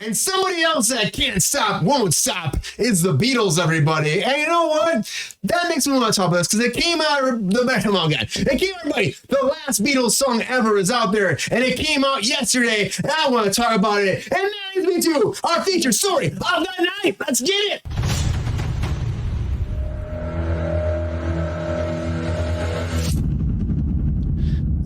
And somebody else that can't stop, won't stop, is the Beatles, everybody. And you know what? That makes me want to talk about this because it came out, come on, guys. It came out, everybody. The last Beatles song ever is out there, and it came out yesterday, and I want to talk about it. And that leads me to our feature story of the night. Let's get it.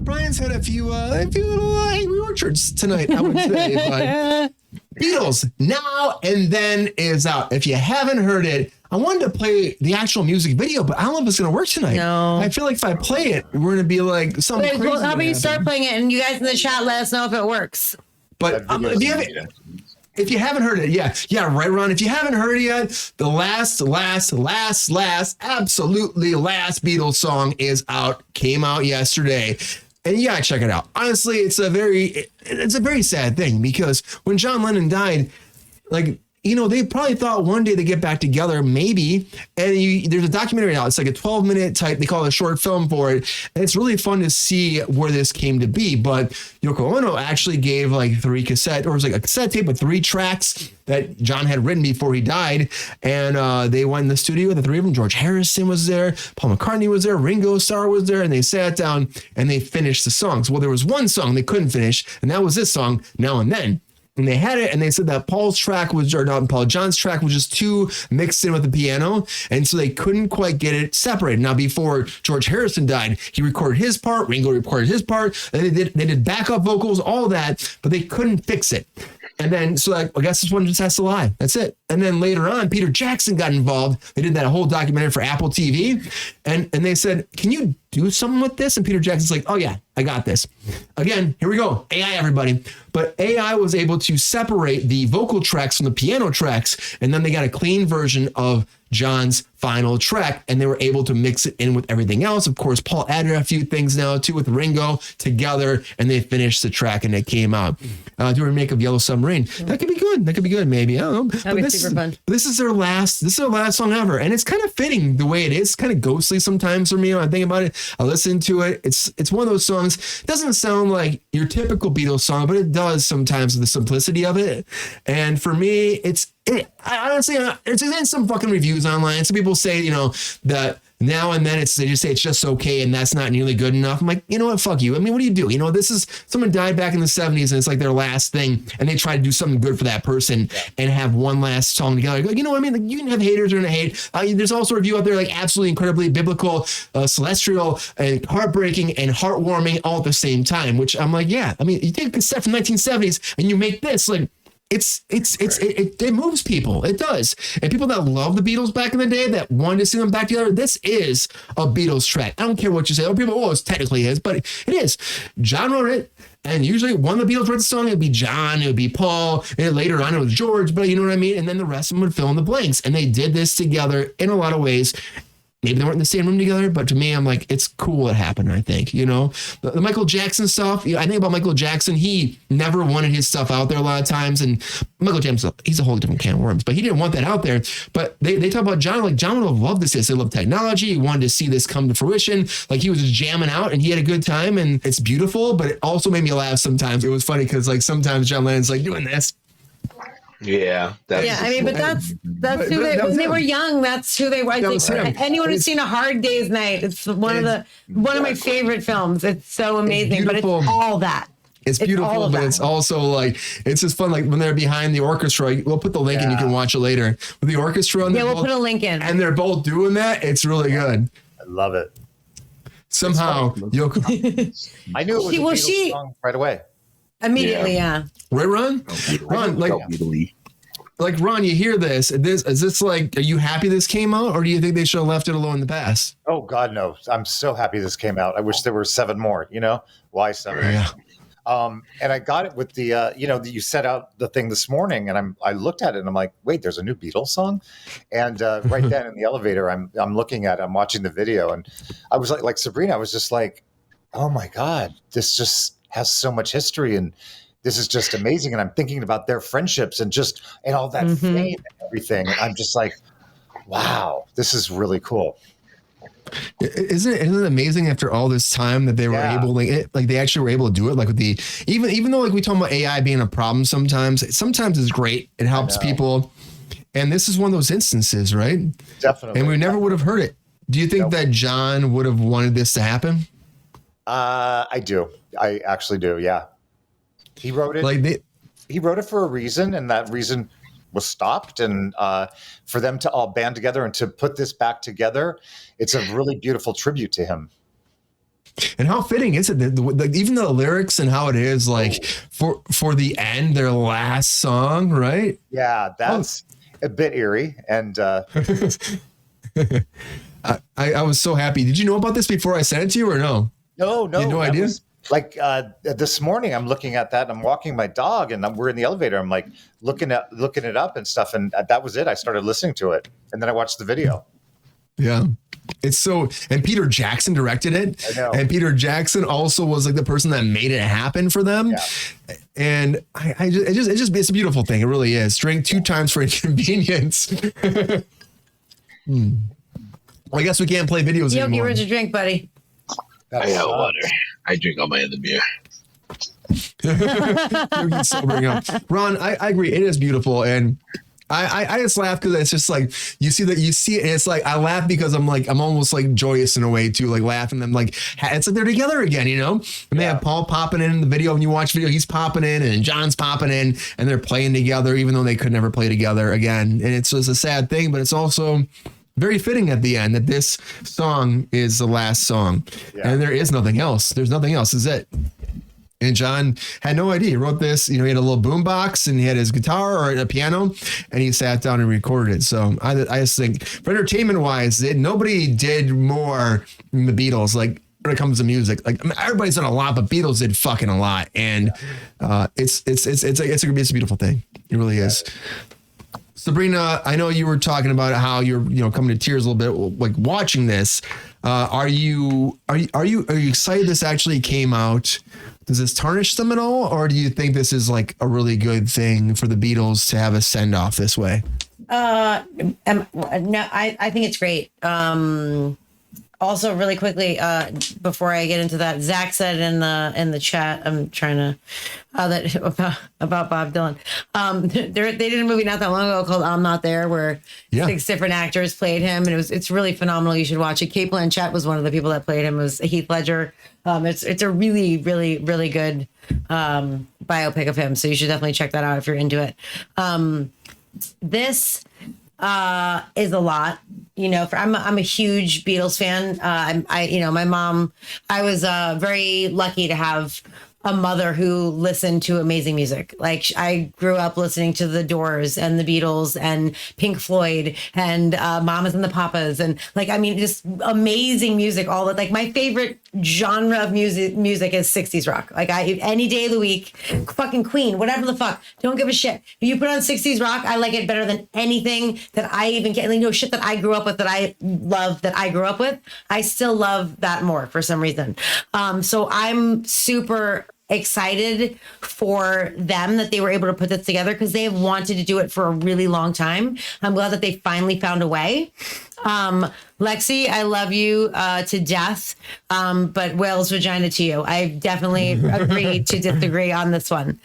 Brian's had a few little angry orchards tonight, I would say. But Beatles Now and Then is out. If you haven't heard it, I wanted to play the actual music video, but I don't know if it's going to work tonight. No. I feel like if I play it, we're going to be like something crazy. Well, how about you start playing it and you guys in the chat let us know if it works. But if you haven't heard it, yeah, right, Ron. If you haven't heard it yet, the last, absolutely last Beatles song is out, came out yesterday. And you gotta check it out. Honestly, it's a very sad thing because when John Lennon died, like, you know, they probably thought one day they get back together, maybe. And there's a documentary out. It's like a 12-minute type. They call it a short film for it. And it's really fun to see where this came to be. But Yoko Ono actually gave like it was like a cassette tape with 3 tracks that John had written before he died. And they went in the studio, the 3 of them. George Harrison was there. Paul McCartney was there. Ringo Starr was there. And they sat down and they finished the songs. Well, there was one song they couldn't finish. And that was this song, Now and Then. And they had it, and they said that John's track was just too mixed in with the piano, and so they couldn't quite get it separated. Now, before George Harrison died, he recorded his part, Ringo recorded his part, and they did backup vocals, all that, but they couldn't fix it. And then, so I guess this one just has to lie. That's it. And then later on, Peter Jackson got involved. They did that whole documentary for Apple TV. And they said, can you do something with this? And Peter Jackson's like, oh yeah, I got this. Again, here we go. AI, everybody. But AI was able to separate the vocal tracks from the piano tracks. And then they got a clean version of John's final track, and they were able to mix it in with everything else. Of course, Paul added a few things now too with Ringo together, and they finished the track, and it came out. Do a remake of Yellow Submarine. That could be good. That could be good, maybe. I don't know. That'd be super fun. This is their last song ever, and it's kind of fitting the way it is. It's kind of ghostly sometimes for me when I think about it. I listen to it. It's one of those songs. It doesn't sound like your typical Beatles song, but it does sometimes with the simplicity of it. And for me, I honestly, it's in some fucking reviews online. Some people say, you know, that Now and Then they just say it's just okay and that's not nearly good enough. I'm like, you know what? Fuck you. I mean, what do you do? You know, someone died back in the 70s and it's like their last thing, and they try to do something good for that person and have one last song together. Like, you know what I mean? Like, you can have haters or not hate. There's also a review out there like absolutely incredibly biblical, celestial, and heartbreaking and heartwarming all at the same time, which I'm like, yeah. I mean, you take a cassette from 1970s and you make this, like, it moves people. It does. And people that love the Beatles back in the day that wanted to see them back together, this is a Beatles track. I don't care what you say. It's technically his, but it is. John wrote it. And usually one of the Beatles wrote the song, it would be John, it would be Paul, and later on it was George, but you know what I mean? And then the rest of them would fill in the blanks. And they did this together in a lot of ways. Maybe they weren't in the same room together, but to me, I'm like, it's cool it happened, I think, you know? The Michael Jackson stuff, I think about Michael Jackson, he never wanted his stuff out there a lot of times, and Michael Jackson, he's a whole different can of worms, but he didn't want that out there. But they talk about John, like John would have loved this. They love technology. He wanted to see this come to fruition. Like he was just jamming out and he had a good time, and it's beautiful, but it also made me laugh sometimes. It was funny because like sometimes John Lennon's like doing this. Yeah. But that's who they were young. That's who they were. I think anyone who's seen A Hard Day's Night, it's one of my favorite films. It's so amazing, but it's all that. It's beautiful, but it's also like, it's just fun. Like when they're behind the orchestra, we'll put the link in, you can watch it later. With the orchestra. And we'll put a link in. And they're both doing that. It's really good. I love it. Somehow, Yoko. I knew it was a Beatles song right away. Immediately, yeah. Right, Ron? Ron, like Ron, you hear this? Is this like, are you happy this came out, or do you think they should have left it alone in the past? Oh God, no! I'm so happy this came out. I wish there were 7 more. You know why 7? Yeah. And I got it with the, you set out the thing this morning, and I looked at it and I'm like, wait, there's a new Beatles song, and right then in the elevator, I'm watching the video, and I was like Sabrina, I was just like, oh my God, this just has so much history, and this is just amazing. And I'm thinking about their friendships and all that fame and everything. And I'm just like, wow, this is really cool. Isn't it amazing after all this time that they were able, like they actually were able to do it, like with the, even though like we talk about AI being a problem sometimes it's great. It helps people. And this is one of those instances, right? Definitely. And we never would have heard it. Do you think that John would have wanted this to happen? I do. I actually do. Yeah. He wrote it. He wrote it for a reason, and that reason was stopped. And for them to all band together and to put this back together, it's a really beautiful tribute to him. And how fitting is it? Like even the lyrics and how it is like for the end, their last song, right? Yeah, that's a bit eerie. And I was so happy. Did you know about this before I sent it to you or no? No, you had no idea. Like this morning, I'm looking at that. And I'm walking my dog, and we're in the elevator. I'm like looking it up and stuff, and that was it. I started listening to it, and then I watched the video. Yeah, it's so. And Peter Jackson directed it, I know. And Peter Jackson also was like the person that made it happen for them. Yeah. And it's a beautiful thing. It really is. Drink 2 times for inconvenience. Well, I guess we can't play videos anymore. Where's your drink, buddy? I got water. I drink all my other beer. You're sobering up. Ron, I agree. It is beautiful. And I just laugh because it's just like, you see it. And it's like, I laugh because I'm almost like joyous in a way too, like laughing. I'm like, it's like they're together again, you know? And they have Paul popping in the video. When you watch video, he's popping in and John's popping in and they're playing together, even though they could never play together again. And it's just a sad thing, but it's also very fitting at the end that this song is the last song. Yeah. And there is nothing else. There's nothing else. This is it. And John had no idea. He wrote this, he had a little boombox and he had his guitar or a piano and he sat down and recorded it. So I just think for entertainment wise, nobody did more than the Beatles. Like when it comes to music, like everybody's done a lot, but Beatles did fucking a lot. And it's a beautiful thing. It really is. Sabrina, I know you were talking about how you're, coming to tears a little bit, like watching this. Are you excited this actually came out? Does this tarnish them at all, or do you think this is like a really good thing for the Beatles to have a send off this way? No, I think it's great. Also, really quickly, before I get into that, Zach said in the chat, I'm trying to that about Bob Dylan. They did a movie not that long ago called "I'm Not There," where 6 different actors played him, and it's really phenomenal. You should watch it. Kate Blanchett was one of the people that played him. It was Heath Ledger. It's a really, really, really good biopic of him. So you should definitely check that out if you're into it. This is a lot, I'm a huge Beatles fan. My mom, I was very lucky to have a mother who listened to amazing music. Like I grew up listening to the Doors and the Beatles and Pink Floyd and Mamas and the Papas and just amazing music. All that, like my favorite genre of music is 60s rock. Like any day of the week, fucking Queen, whatever the fuck, don't give a shit. If you put on 60s rock, I like it better than anything that I even get. Shit that I grew up with that I love that I grew up with. I still love that more for some reason. So I'm super excited for them that they were able to put this together because they have wanted to do it for a really long time. I'm glad that they finally found a way. Lexi, I love you to death, but whale's vagina to you. I definitely agree to disagree on this one.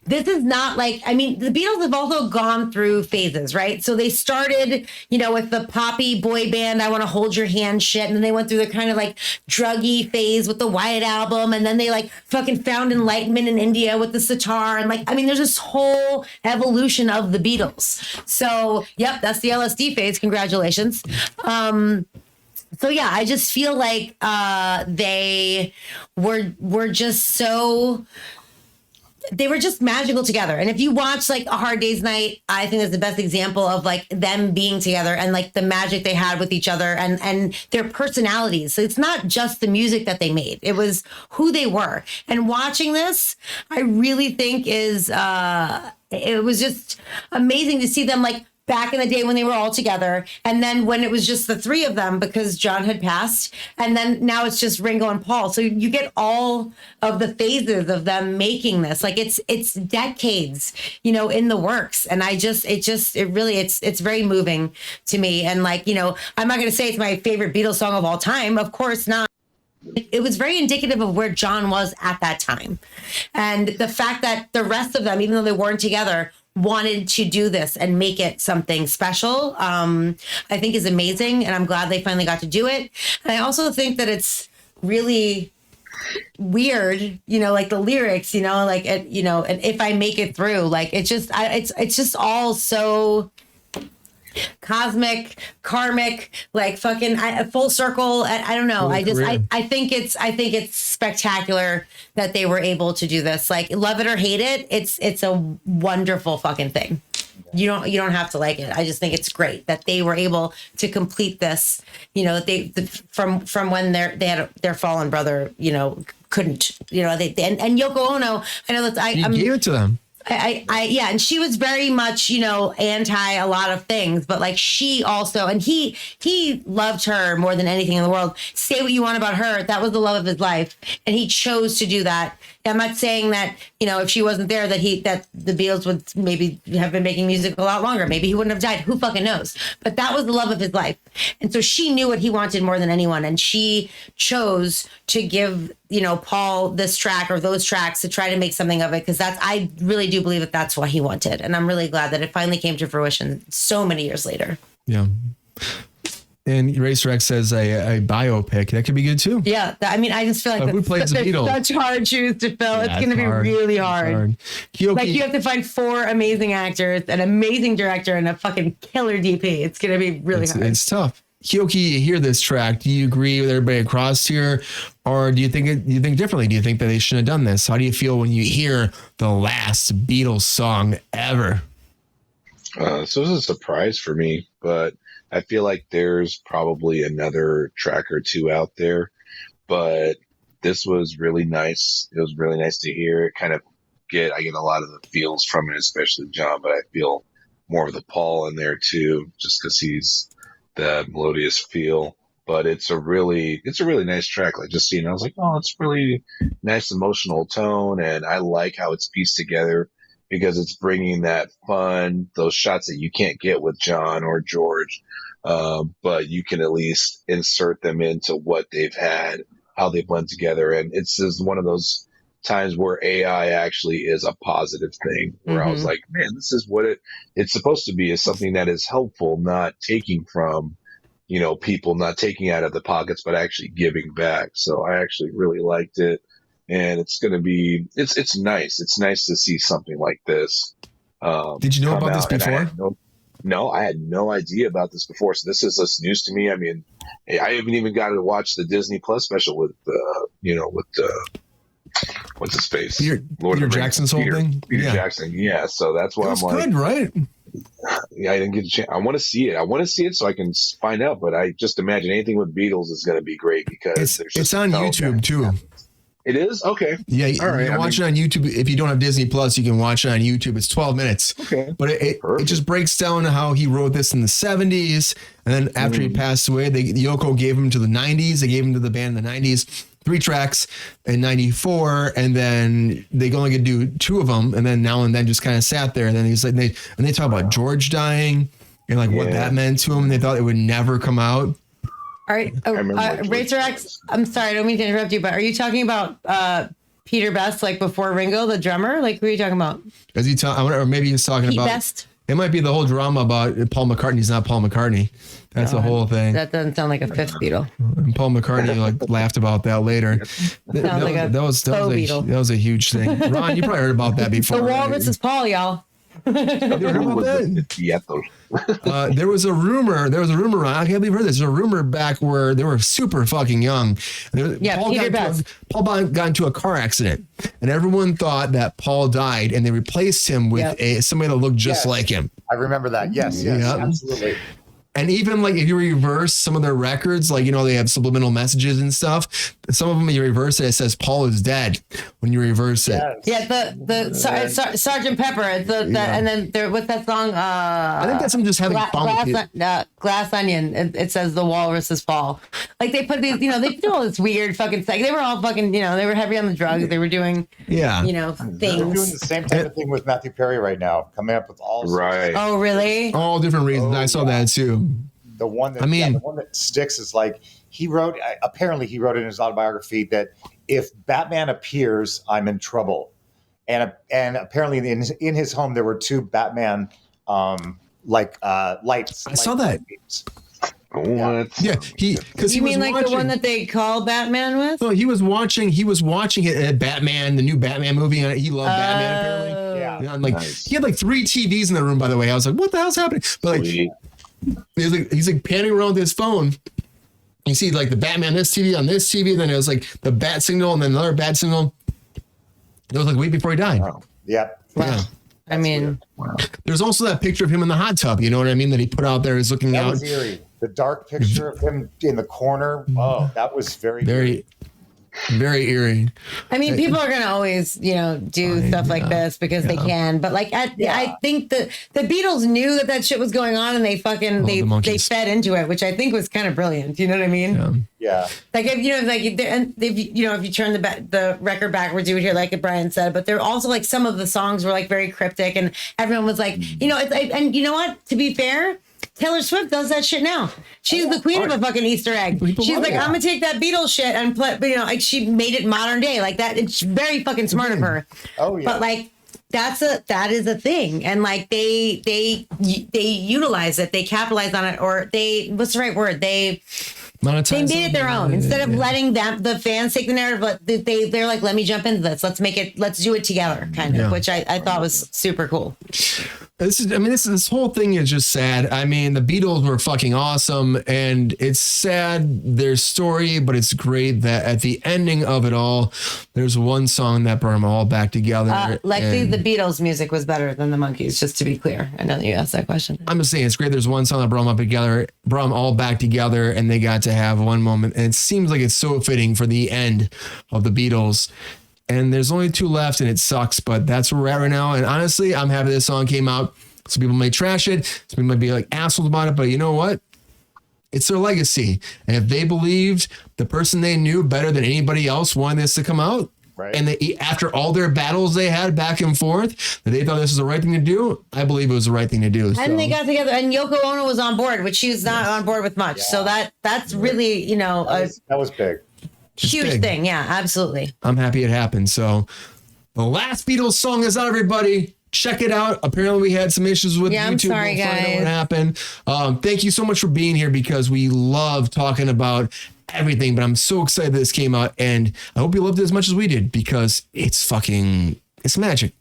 This is not the Beatles have also gone through phases, right? So they started, with the poppy boy band, I Want to Hold Your Hand shit, and then they went through the kind of druggy phase with the Wyatt album, and then they fucking found enlightenment in India with the sitar, and there's this whole evolution of the Beatles. So, yep, that's the LSD phase. Congratulations. So yeah, I just feel like they were just they were just magical together. And if you watch A Hard Day's Night, I think that's the best example of them being together and the magic they had with each other and their personalities. So it's not just the music that they made, it was who they were. And watching this, I really think it was just amazing to see them back in the day when they were all together. And then when it was just the three of them because John had passed. And then now it's just Ringo and Paul. So you get all of the phases of them making this. Like it's decades, in the works. And it's very moving to me. And like, I'm not going to say it's my favorite Beatles song of all time. Of course not. It was very indicative of where John was at that time. And the fact that the rest of them, even though they weren't together, wanted to do this and make it something special, I think is amazing. And I'm glad they finally got to do it. And I also think that it's really weird, like the lyrics, and if I make it through, like it's just all so cosmic, karmic, like fucking full circle. I don't know. I think it's spectacular that they were able to do this. Like, love it or hate it, it's a wonderful fucking thing. You don't have to like it. I just think it's great that they were able to complete this. From when they had their fallen brother, couldn't. And Yoko Ono. I know that I gave it to them. Yeah, and she was very much, anti a lot of things, but like she also, and he loved her more than anything in the world. Say what you want about her, that was the love of his life, and he chose to do that. I'm not saying that, if she wasn't there, that the Beatles would maybe have been making music a lot longer. Maybe he wouldn't have died. Who fucking knows? But that was the love of his life. And so she knew what he wanted more than anyone. And she chose to give, Paul this track or those tracks to try to make something of it. Because I really do believe that that's what he wanted. And I'm really glad that it finally came to fruition so many years later. Yeah. And Racer X says a biopic. That could be good too. Yeah. I just feel like who plays the Beatles? Such hard shoes to fill. Yeah, it's going to be really hard. Keoki, like you have to find 4 amazing actors, an amazing director, and a fucking killer DP. It's going to be really hard. It's tough. Keoki, you hear this track. Do you agree with everybody across here? Or do you think differently? Do you think that they shouldn't have done this? How do you feel when you hear the last Beatles song ever? So this is a surprise for me, but I feel like there's probably another track or two out there, but this was really nice. It was really nice to hear it. I get a lot of the feels from it, especially John, but I feel more of the Paul in there too, just because he's the melodious feel. But it's a really nice track. Like just seeing it, I was like, oh, it's really nice emotional tone, and I like how it's pieced together because it's bringing that fun, those shots that you can't get with John or George. But you can at least insert them into what they've had, how they blend together. And it's just one of those times where AI actually is a positive thing, where I was like, man, this is what it's supposed to be, is something that is helpful, not taking from, people, not taking out of the pockets, but actually giving back. So I actually really liked it. And it's going to be, it's nice. It's nice to see something like this. Did you know about this before? No, I had no idea about this before. So this is just news to me. I mean, I haven't even got to watch the Disney Plus special with what's his face? Peter Jackson's whole thing? Peter Jackson. Yeah. So that's what I'm like. Good, right? Yeah, I didn't get a chance. I want to see it so I can find out. But I just imagine anything with Beatles is going to be great because it's on YouTube too. It is? Okay. Yeah, you can watch it on YouTube. If you don't have Disney Plus, you can watch it on YouTube. It's 12 minutes. Okay. But it just breaks down how he wrote this in the 70s. And then after he passed away, Yoko gave him to the 90s. They gave him to the band in the 90s. 3 tracks in 94. And then they only could do 2 of them. And then now and then just kind of sat there. And then he's like, they talk about George dying and what that meant to him. They thought it would never come out. All right, Racer X, I'm sorry, I don't mean to interrupt you, but are you talking about Peter Best, like before Ringo, the drummer? Like, who are you talking about? Is he or maybe he's talking Pete about Best? It might be the whole drama about Paul McCartney's not Paul McCartney. That's the whole thing. That doesn't sound like a 5th Beatle. And Paul McCartney laughed about that later. That was a huge thing. Ron, you probably heard about that before. The Walrus is Paul, y'all. There was a rumor. Ron, I can't believe I heard this. There's a rumor back where they were super fucking young. Paul got into a car accident, and everyone thought that Paul died, and they replaced him with somebody that looked just like him. I remember that. Yes, absolutely. And even like if you reverse some of their records, like, you know, they have subliminal messages and stuff. Some of them, you reverse it, it says Paul is dead when you reverse it. Yeah, Sergeant Pepper. And then there, what's that song? I think that's them just having fun with it. Glass Onion. It says the walruses fall. Like they put these, you know, they do all this weird fucking stuff. They were all fucking, you know, they were heavy on the drugs. They were doing, you know, things. They're doing the same type of thing with Matthew Perry right now, coming up with all Right. Oh, really? All different reasons. I saw that too. The one that the one that sticks is like he wrote in his autobiography that if Batman appears, I'm in trouble, and apparently in his home there were 2 Batman lights. I saw that. What? Yeah, because you mean like the one that they call Batman with? So he was watching it at Batman, the new Batman movie, and he loved Batman apparently. Yeah, You know, like he had like 3 TVs in the room. By the way, I was like, what the hell's happening? But like. He's like panning around with his phone. You see like the Batman this TV on this TV, and then it was like the bat signal and then another bat signal. It was like a week before he died. wow. Yeah. Yeah. I mean, There's also that picture of him in the hot tub. You know what I mean? That he put out there is looking That out. was eerie. The dark picture of him in the corner. Oh, that was very very eerie. I mean, people are gonna always, you know, do stuff like this because they can. But like, I think the Beatles knew that shit was going on, and they fucking they fed into it, which I think was kind of brilliant. You know what I mean? Yeah. Like if you know, like if you turn the record backwards, you would hear like Brian said. But they're also like some of the songs were like very cryptic, and everyone was like, you know, and you know what? To be fair, Taylor Swift does that shit now. She's the queen of a fucking Easter egg. She's like, I'm gonna take that Beatles shit and play, but you know, like she made it modern day like that. It's very fucking smart of her. Oh yeah. But like that is a thing, and like they utilize it, they capitalize on it, or what's the right word? They made it their own instead of letting the fans take the narrative. But they're like, let me jump into this. Let's do it together, kind of, which I thought was super cool. This whole thing is just sad. I mean, the Beatles were fucking awesome, and it's sad their story, but it's great that at the ending of it all, there's one song that brought them all back together. Lexi, the Beatles music was better than the Monkees, just to be clear. I know that you asked that question. I'm just saying it's great. There's one song that brought them all back together, and they got to have one moment. And it seems like it's so fitting for the end of the Beatles. And there's only 2 left, and it sucks, but that's where we're at right now. And honestly, I'm happy this song came out. Some people may trash it. Some people might be like assholes about it, but you know what? It's their legacy. And if they believed the person they knew better than anybody else wanted this to come out, right, and they, after all their battles they had back and forth, that they thought this was the right thing to do, I believe it was the right thing to do. And they got together, and Yoko Ono was on board, which she was not on board with much. Yeah. So that's really, you know, that was big. Huge thing. Yeah, absolutely. I'm happy it happened. So the last Beatles song is out, everybody. Check it out. Apparently we had some issues with YouTube. I'm sorry, we'll guys. find out what happened. Thank you so much for being here, because we love talking about everything, but I'm so excited this came out, and I hope you loved it as much as we did, because it's magic.